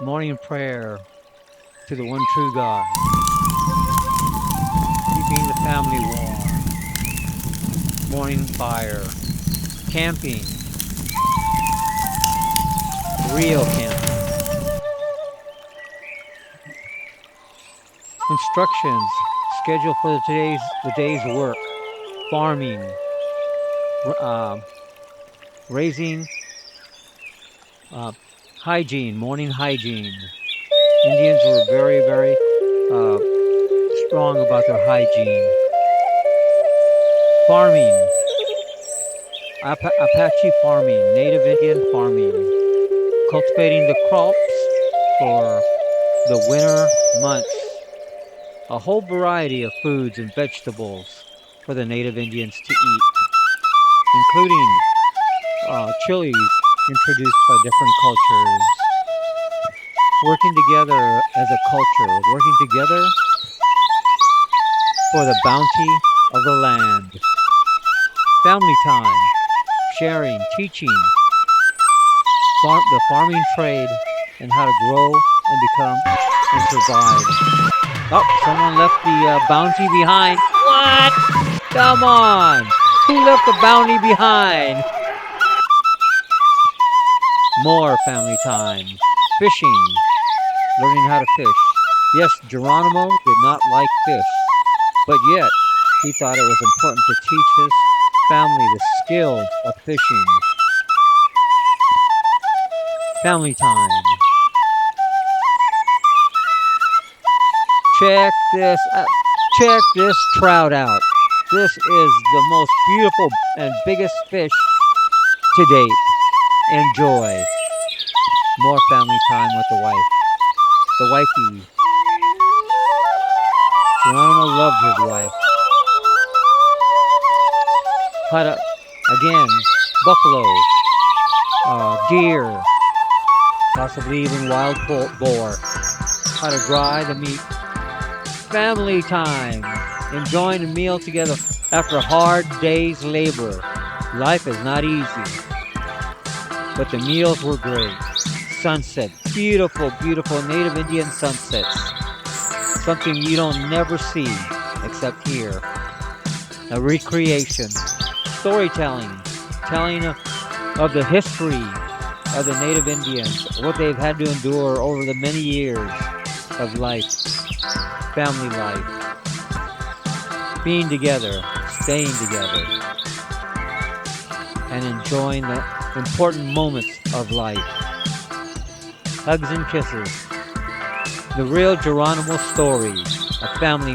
Morning prayer to the one true God, keeping the family warm, morning fire, camping, real camping, instructions, schedule for the day's work, farming, uh, raising, uh, hygiene, morning hygiene. Indians were very uh, strong about their hygiene. Farming, Apache farming, Native Indian farming, cultivating the crops for the winter months. A whole variety of foods and vegetables for the Native Indians to eat, including chilies introduced by different cultures. Working together as a culture, working together for the bounty of the land. Family time, sharing, teaching, the farming trade, and how to grow and become and survive. Oh, someone left the bounty behind. What? Come on! Who left the bounty behind? More family time. Fishing. Learning how to fish. Yes, Geronimo did not like fish, but yet he thought it was important to teach his family the skill of fishing. Family time. Check this out. Check this trout out. This is the most beautiful and biggest fish to date. Enjoy. More family time with the wife. The wifey. Geronimo loved his wife. How to, again, buffalo, deer, possibly even wild boar. How to dry the meat. Family time. Enjoying a meal together after a hard day's labor. Life is not easy, but the meals were great. Sunset. Beautiful, beautiful Native Indian sunsets. Something you don't never see except here. A recreation. Storytelling. Telling of the history of the Native Indians. What they've had to endure over the many years of life. Family life. Being together. Staying together. And enjoying the important moments of life. Hugs and kisses. The real Geronimo story, a family